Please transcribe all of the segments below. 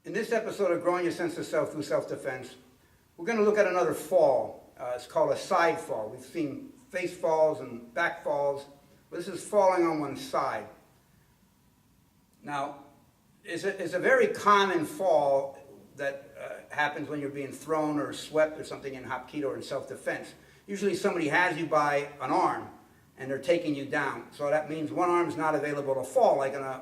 In this episode of Growing Your Sense of Self Through Self-Defense, we're going to look at another fall. It's called a side fall. We've seen face falls and back falls, but this is falling on one side. Now, it's a very common fall that happens when you're being thrown or swept or something in Hapkido or in self-defense. Usually somebody has you by an arm and they're taking you down. So that means one arm is not available to fall. Like in a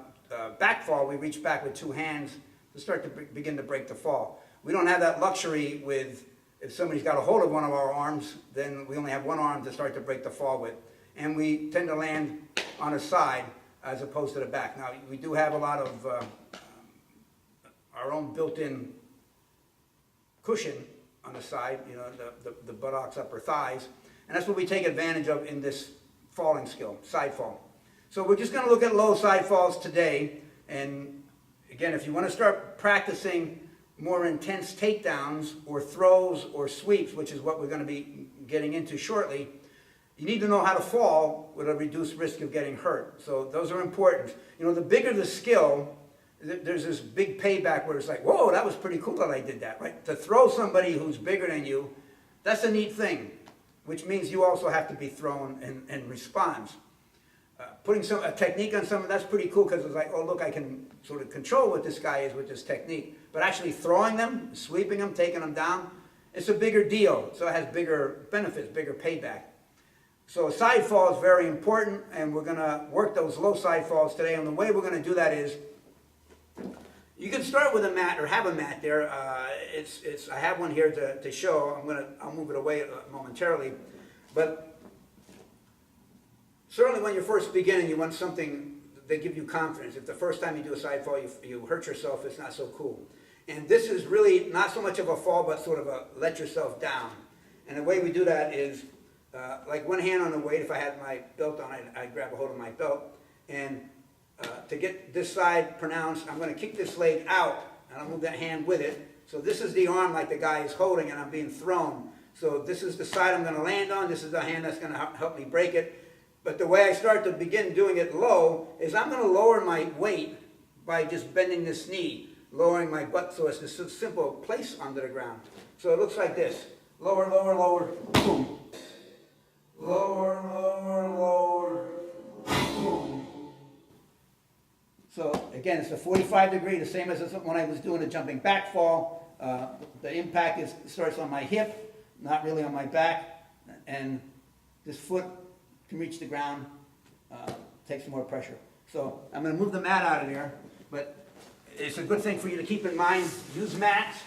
back fall, we reach back with two hands to start to begin to break the fall. We don't have that luxury with, if somebody's got a hold of one of our arms, then we only have one arm to start to break the fall with. And we tend to land on a side as opposed to the back. Now, we do have a lot of our own built-in cushion on the side, you know, the buttocks, upper thighs, and that's what we take advantage of in this falling skill, side fall. So we're just going to look at low side falls today, and again, if you want to start practicing more intense takedowns or throws or sweeps, which is what we're going to be getting into shortly, you need to know how to fall with a reduced risk of getting hurt. So those are important. You know, the bigger the skill, there's this big payback where it's like, whoa, that was pretty cool that I did that, right? To throw somebody who's bigger than you, that's a neat thing, which means you also have to be thrown and responds. Putting a technique on someone, that's pretty cool because it's like, oh, look, I can sort of control what this guy is with this technique. But actually throwing them, sweeping them, taking them down, it's a bigger deal. So it has bigger benefits, bigger payback. So a side fall is very important, and we're going to work those low side falls today. And the way we're going to do that is, you can start with a mat or have a mat there. I have one here to show. I'll move it away momentarily. But certainly when you're first beginning, you want something that gives you confidence. If the first time you do a side fall, you hurt yourself, it's not so cool. And this is really not so much of a fall, but sort of a let yourself down. And the way we do that is, like one hand on the weight. If I had my belt on, I'd grab a hold of my belt. And to get this side pronounced, I'm going to kick this leg out, and I'll move that hand with it. So this is the arm like the guy is holding, and I'm being thrown. So this is the side I'm going to land on. This is the hand that's going to help me break it. But the way I start to begin doing it low is I'm going to lower my weight by just bending this knee, lowering my butt so it's just a simple place under the ground. So it looks like this. Lower, lower, lower, boom. Lower, lower, lower, boom. So again, it's a 45 degree, the same as when I was doing a jumping back fall. The impact starts on my hip, not really on my back, and this foot can reach the ground, take some more pressure. So I'm going to move the mat out of there, but it's a good thing for you to keep in mind. Use mats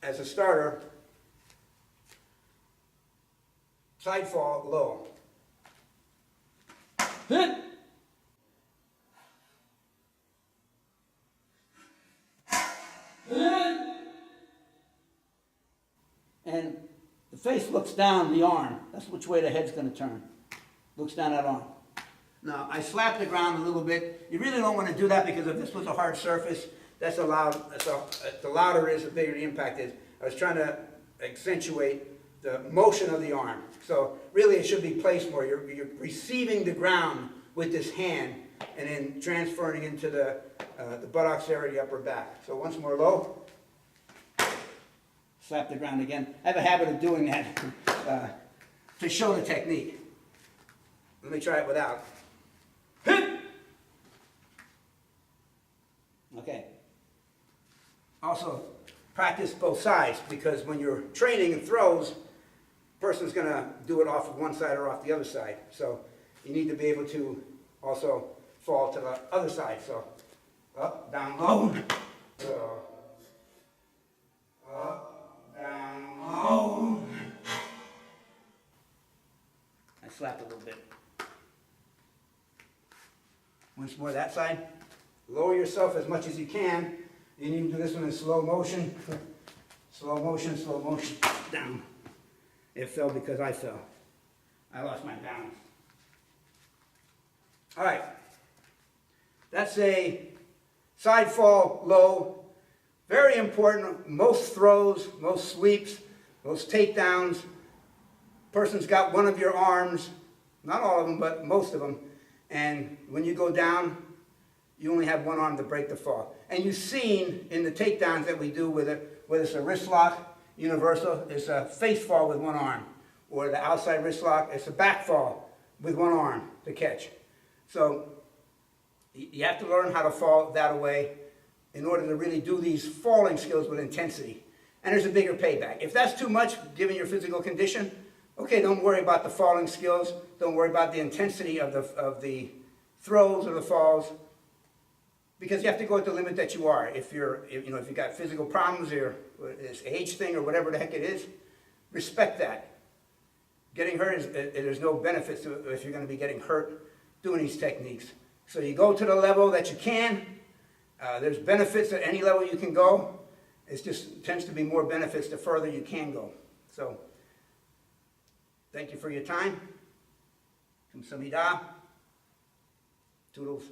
as a starter. Side fall, low. Hit. And the face looks down the arm. That's which way the head's going to turn. Looks down that arm. Now, I slap the ground a little bit. You really don't want to do that because if this was a hard surface, the louder it is, the bigger the impact is. I was trying to accentuate the motion of the arm. So really it should be placed more. You're receiving the ground with this hand and then transferring into the buttocks area, the upper back. So once more low. Slap the ground again. I have a habit of doing that to show the technique. Let me try it without. Hit! Okay. Also, practice both sides, because when you're training and throws, the person's going to do it off of one side or off the other side. So you need to be able to also fall to the other side. So up, down, low. So up, down, low. I slapped a little bit. Once more that side. Lower yourself as much as you can. You need to do this one in slow motion. Slow motion, down. It fell because I fell. I lost my balance. All right. That's a side fall low. Very important. Most throws, most sweeps, most takedowns. Person's got one of your arms, not all of them, but most of them. And when you go down, you only have one arm to break the fall. And you've seen in the takedowns that we do whether it's a wrist lock, universal, it's a face fall with one arm. Or the outside wrist lock, it's a back fall with one arm to catch. So you have to learn how to fall that way in order to really do these falling skills with intensity. And there's a bigger payback. If that's too much, given your physical condition, okay, don't worry about the falling skills. Don't worry about the intensity of the throws or the falls, because you have to go at the limit that you are. If you've got physical problems or this age thing or whatever the heck it is, respect that. Getting hurt there's no benefits if you're going to be getting hurt doing these techniques. So you go to the level that you can. There's benefits at any level you can go. It just tends to be more benefits the further you can go. So, thank you for your time. Kamsahamnida. Toodles.